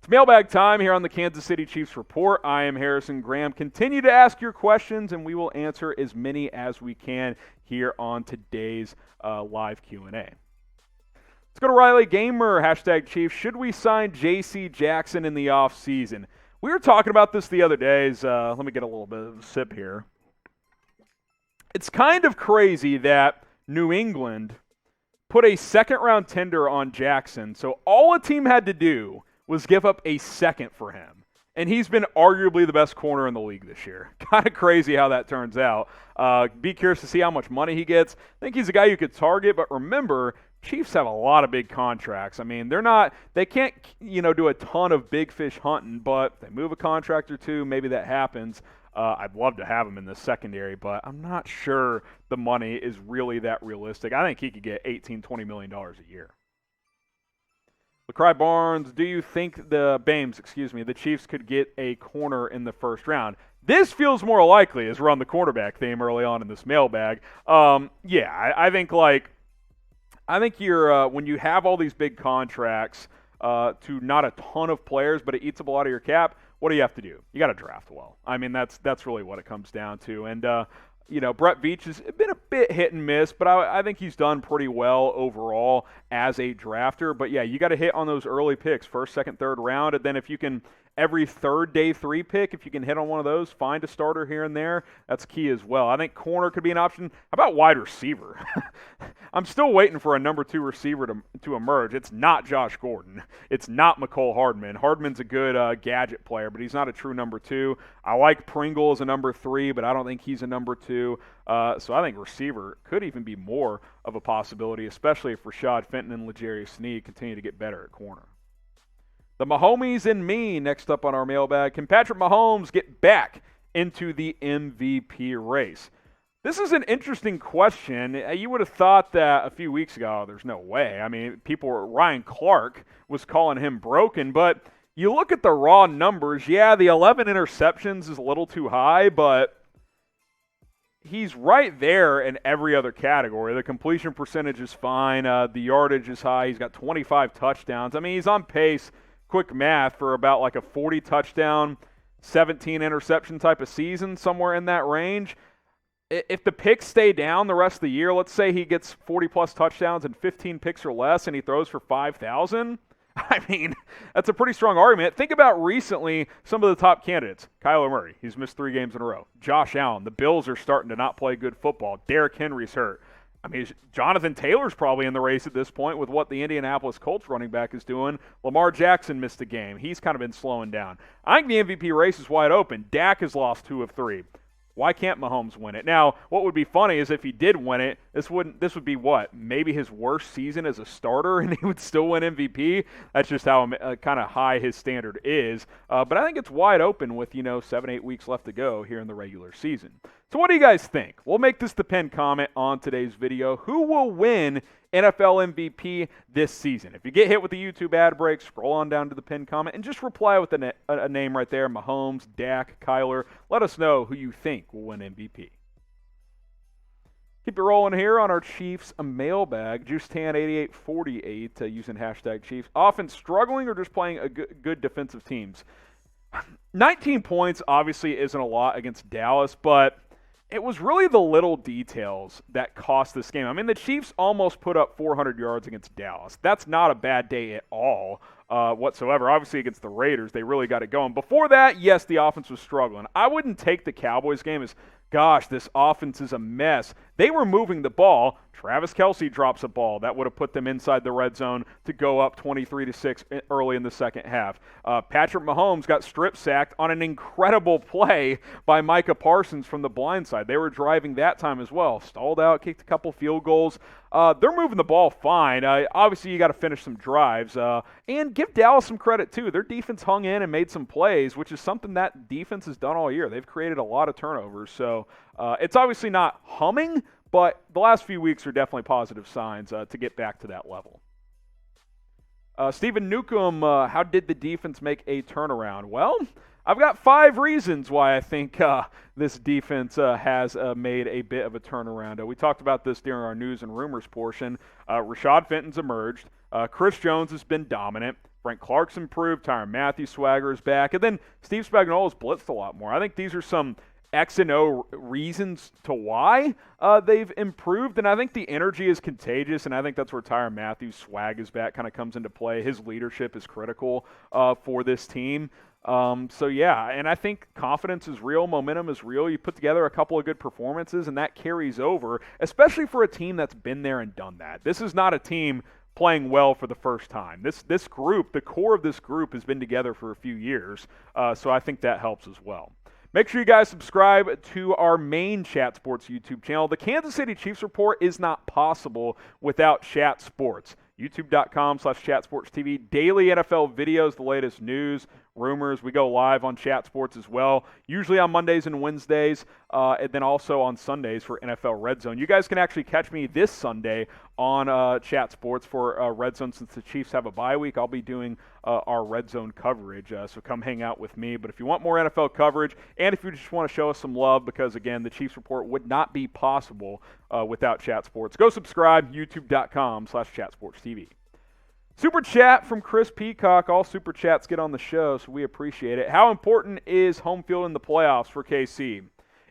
It's mailbag time here on the Kansas City Chiefs Report. I am Harrison Graham. Continue to ask your questions, and we will answer as many as we can here on today's live Q&A. Let's go to Riley Gamer, hashtag Chiefs. Should we sign J.C. Jackson in the offseason? We were talking about this the other days. Let me get a little bit of a sip here. It's kind of crazy that New England put a second-round tender on Jackson, so all a team had to do was give up a second for him. And he's been arguably the best corner in the league this year. Kind of crazy how that turns out. Be curious to see how much money he gets. I think he's a guy you could target, but remember, Chiefs have a lot of big contracts. I mean, they can't, do a ton of big fish hunting, but they move a contract or two, maybe that happens. I'd love to have him in the secondary, but I'm not sure the money is really that realistic. I think he could get $18-20 million a year. LaCry Barnes, do you think the Chiefs could get a corner in the first round? This feels more likely as we're on the cornerback theme early on in this mailbag. I think you're when you have all these big contracts to not a ton of players, but it eats up a lot of your cap. What do you have to do? You got to draft well. I mean, that's really what it comes down to. And Brett Veach has been a bit hit and miss, but I think he's done pretty well overall as a drafter. But, yeah, you got to hit on those early picks, first, second, third round. And then if you can, every third day 3 pick, if you can hit on one of those, find a starter here and there, that's key as well. I think corner could be an option. How about wide receiver? I'm still waiting for a number 2 receiver to emerge. It's not Josh Gordon. It's not McCole Hardman. Hardman's a good gadget player, but he's not a true number 2. I like Pringle as a number 3, but I don't think he's a number 2. So I think receiver could even be more of a possibility, especially if Rashad Fenton and L'Jarius Sneed continue to get better at corner. The Mahomes and me next up on our mailbag. Can Patrick Mahomes get back into the MVP race? This is an interesting question. You would have thought that a few weeks ago, there's no way. I mean, Ryan Clark was calling him broken, but you look at the raw numbers. Yeah, the 11 interceptions is a little too high, but he's right there in every other category. The completion percentage is fine. The yardage is high. He's got 25 touchdowns. I mean, he's on pace, quick math, for about like a 40 touchdown, 17 interception type of season, somewhere in that range. If the picks stay down the rest of the year, let's say he gets 40-plus touchdowns and 15 picks or less and he throws for 5,000, I mean, that's a pretty strong argument. Think about recently some of the top candidates. Kyler Murray, he's missed 3 games in a row. Josh Allen, the Bills are starting to not play good football. Derrick Henry's hurt. I mean, Jonathan Taylor's probably in the race at this point with what the Indianapolis Colts running back is doing. Lamar Jackson missed a game. He's kind of been slowing down. I think the MVP race is wide open. Dak has lost 2 of 3. Why can't Mahomes win it? Now, what would be funny is if he did win it, this would be what? Maybe his worst season as a starter, and he would still win MVP? That's just how kind of high his standard is. But I think it's wide open with, 7-8 weeks left to go here in the regular season. So what do you guys think? We'll make this the pinned comment on today's video. Who will win NFL MVP this season? If you get hit with the YouTube ad break, scroll on down to the pinned comment and just reply with a name right there, Mahomes, Dak, Kyler. Let us know who you think will win MVP. Keep it rolling here on our Chiefs mailbag. JuiceTan8848 using hashtag Chiefs. Often struggling or just playing a good defensive teams? 19 points obviously isn't a lot against Dallas, but it was really the little details that cost this game. I mean, the Chiefs almost put up 400 yards against Dallas. That's not a bad day at all whatsoever. Obviously, against the Raiders, they really got it going. Before that, yes, the offense was struggling. I wouldn't take the Cowboys game as, gosh, this offense is a mess. They were moving the ball. Travis Kelce drops a ball. That would have put them inside the red zone to go up 23-6 early in the second half. Patrick Mahomes got strip sacked on an incredible play by Micah Parsons from the blind side. They were driving that time as well. Stalled out, kicked a couple field goals. They're moving the ball fine. Obviously, you got to finish some drives. And give Dallas some credit, too. Their defense hung in and made some plays, which is something that defense has done all year. They've created a lot of turnovers. So it's obviously not humming, but the last few weeks are definitely positive signs to get back to that level. Stephen Newcomb, how did the defense make a turnaround? Well, I've got 5 reasons why I think this defense has made a bit of a turnaround. We talked about this during our news and rumors portion. Rashad Fenton's emerged. Chris Jones has been dominant. Frank Clark's improved. Tyrann Mathieu swagger is back. And then Steve Spagnuolo's blitzed a lot more. I think these are some X and O reasons to why they've improved. And I think the energy is contagious, and I think that's where Tyrann Mathieu's swag is back, kind of comes into play. His leadership is critical for this team. So, yeah, and I think confidence is real, momentum is real. You put together a couple of good performances, and that carries over, especially for a team that's been there and done that. This is not a team playing well for the first time. This group, the core of this group, has been together for a few years, so I think that helps as well. Make sure you guys subscribe to our main Chat Sports YouTube channel. The Kansas City Chiefs Report is not possible without Chat Sports. YouTube.com/ChatSportsTV. Daily NFL videos, the latest news, rumors. We go live on Chat Sports as well, usually on Mondays and Wednesdays, and then also on Sundays for NFL Red Zone. You guys can actually catch me this Sunday on Chat Sports for Red Zone. Since the Chiefs have a bye week, I'll be doing our Red Zone coverage, so come hang out with me. But if you want more NFL coverage, and if you just want to show us some love, because, again, the Chiefs Report would not be possible without Chat Sports, go subscribe, youtube.com/ChatSportsTV. Super chat from Chris Peacock. All super chats get on the show, so we appreciate it. How important is home field in the playoffs for KC?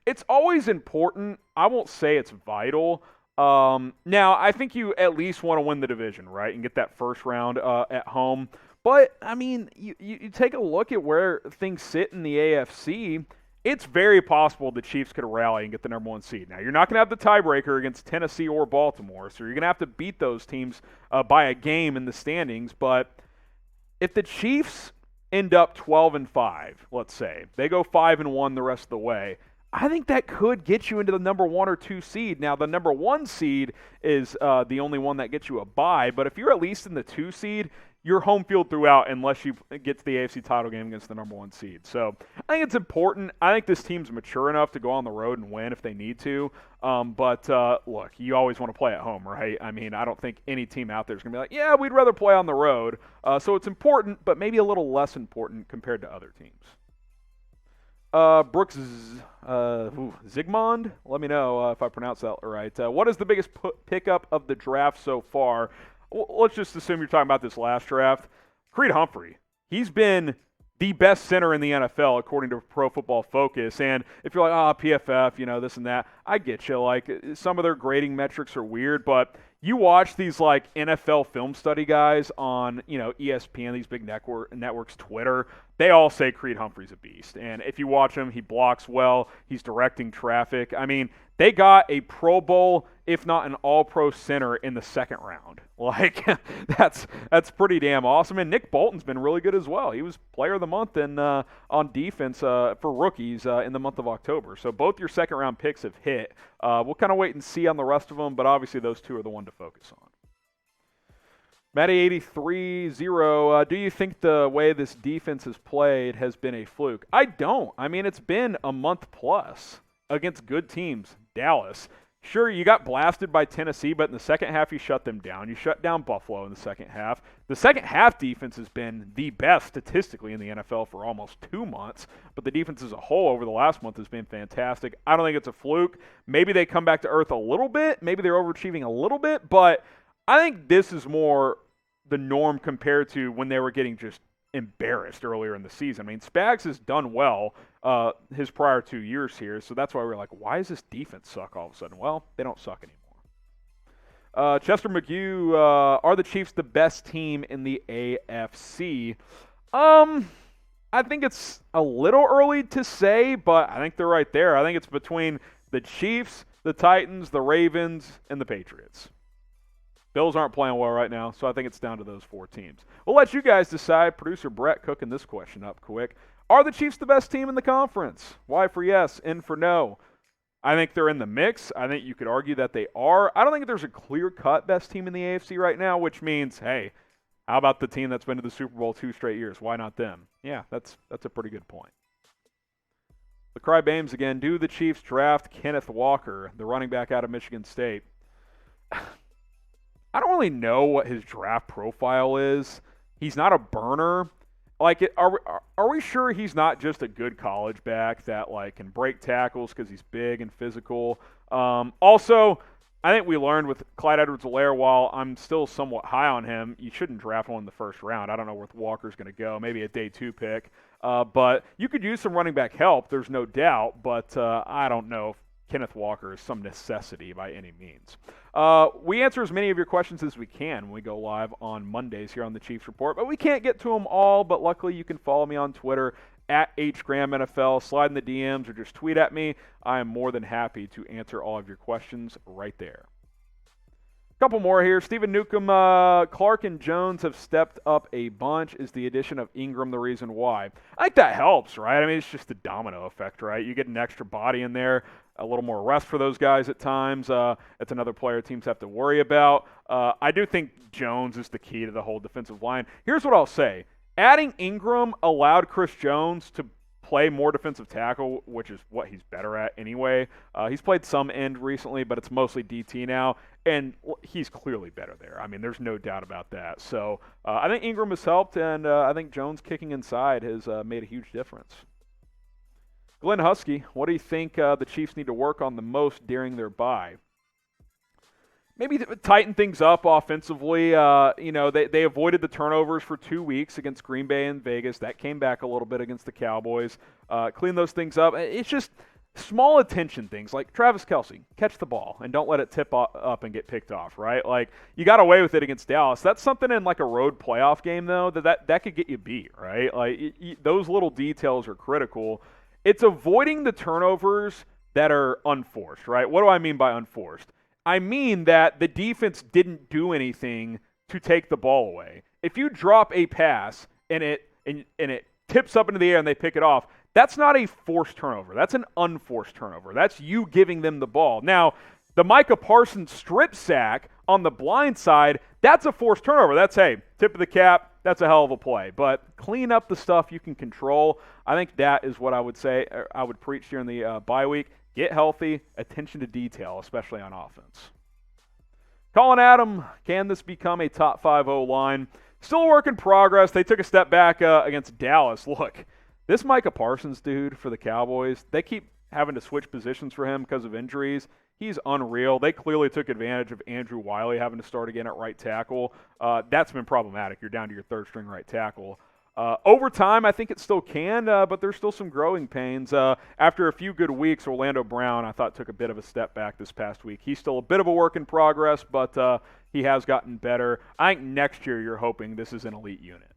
It's always important. I won't say it's vital. Now, I think you at least want to win the division, right, and get that first round at home. But, I mean, you take a look at where things sit in the AFC. It's very possible the Chiefs could rally and get the number one seed. Now, you're not going to have the tiebreaker against Tennessee or Baltimore, so you're going to have to beat those teams by a game in the standings. But if the Chiefs end up 12-5, let's say, they go 5-1 the rest of the way, I think that could get you into the number 1 or 2 seed. Now, the number 1 seed is the only one that gets you a bye, but if you're at least in the 2 seed, you're home field throughout unless you get to the AFC title game against the number 1 seed. So I think it's important. I think this team's mature enough to go on the road and win if they need to. But look, you always want to play at home, right? I mean, I don't think any team out there is going to be like, yeah, we'd rather play on the road. So it's important, but maybe a little less important compared to other teams. Brooks Zigmond, let me know if I pronounce that right. What is the biggest pickup of the draft so far? Let's just assume you're talking about this last draft. Creed Humphrey. He's been the best center in the NFL, according to Pro Football Focus. And if you're like, PFF, this and that, I get you. Like, some of their grading metrics are weird, but you watch these, like, NFL film study guys on, ESPN, these big networks, Twitter, they all say Creed Humphrey's a beast. And if you watch him, he blocks well. He's directing traffic. I mean, they got a Pro Bowl, if not an All-Pro center in the second round. Like, that's pretty damn awesome. And Nick Bolton's been really good as well. He was Player of the Month on defense for rookies in the month of October. So both your second-round picks have hit. We'll kind of wait and see on the rest of them, but obviously those two are the one to focus on. Matty830, do you think the way this defense has played has been a fluke? I don't. I mean, it's been a month plus against good teams. Dallas. Sure, you got blasted by Tennessee, but in the second half you shut them down. You shut down Buffalo in the second half. The second half defense has been the best statistically in the NFL for almost 2 months, but the defense as a whole over the last month has been fantastic. I don't think it's a fluke. Maybe they come back to earth a little bit. Maybe they're overachieving a little bit, but I think this is more the norm compared to when they were getting just embarrassed earlier in the season. I mean, Spags has done well his prior 2 years here, so that's why we're like, why does this defense suck all of a sudden? Well, they don't suck anymore. Chester McHugh, are the Chiefs the best team in the AFC? I think it's a little early to say, but I think they're right there. I think it's between the Chiefs, the Titans, the Ravens, and the Patriots. Bills aren't playing well right now, so I think it's down to those 4 teams. We'll let you guys decide. Producer Brett cooking this question up quick. Are the Chiefs the best team in the conference? Y for yes, N for no. I think they're in the mix. I think you could argue that they are. I don't think there's a clear-cut best team in the AFC right now, which means, hey, how about the team that's been to the Super Bowl 2 straight years? Why not them? Yeah, that's a pretty good point. The Cry Bames again. Do the Chiefs draft Kenneth Walker, the running back out of Michigan State? I don't really know what his draft profile is. He's not a burner. Like, are we sure he's not just a good college back that, like, can break tackles because he's big and physical? Also, I think we learned with Clyde Edwards-Helaire, while I'm still somewhat high on him, you shouldn't draft one in the first round. I don't know where Walker's going to go, maybe a day 2 pick. But you could use some running back help, there's no doubt, but I don't know if Kenneth Walker is some necessity by any means. We answer as many of your questions as we can when we go live on Mondays here on the Chiefs Report, but we can't get to them all, but luckily you can follow me on Twitter at HGrahamNFL, slide in the DMs, or just tweet at me. I am more than happy to answer all of your questions right there. A couple more here. Stephen Newcomb, Clark and Jones have stepped up a bunch. Is the addition of Ingram the reason why? I think that helps, right? I mean, it's just a domino effect, right? You get an extra body in there, a little more rest for those guys at times. It's another player teams have to worry about. I do think Jones is the key to the whole defensive line. Here's what I'll say. Adding Ingram allowed Chris Jones to play more defensive tackle, which is what he's better at anyway. He's played some end recently, but it's mostly DT now, and he's clearly better there. I mean, there's no doubt about that. So I think Ingram has helped, and I think Jones kicking inside has made a huge difference. Glenn Husky, what do you think the Chiefs need to work on the most during their bye? Maybe tighten things up offensively. They avoided the turnovers for 2 weeks against Green Bay and Vegas. That came back a little bit against the Cowboys. Clean those things up. It's just small attention things like Travis Kelce, catch the ball and don't let it tip up and get picked off, right? Like, you got away with it against Dallas. That's something in like a road playoff game, though, that could get you beat, right? Like, those little details are critical. It's avoiding the turnovers that are unforced, right? What do I mean by unforced? I mean that the defense didn't do anything to take the ball away. If you drop a pass and it tips up into the air and they pick it off, that's not a forced turnover. That's an unforced turnover. That's you giving them the ball. Now, the Micah Parsons strip sack on the blind side, that's a forced turnover. That's, hey, tip of the cap, that's a hell of a play. But clean up the stuff you can control. I think that is what I would say, I would preach during the bye week. Get healthy, attention to detail, especially on offense. Colin Adam, can this become a top 5 O-line? Still a work in progress. They took a step back against Dallas. Look, this Micah Parsons dude for the Cowboys, they keep having to switch positions for him because of injuries. He's unreal. They clearly took advantage of Andrew Wiley having to start again at right tackle. That's been problematic. You're down to your third-string right tackle. Over time, I think it still can, but there's still some growing pains. After a few good weeks, Orlando Brown, I thought, took a bit of a step back this past week. He's still a bit of a work in progress, but he has gotten better. I think next year you're hoping this is an elite unit.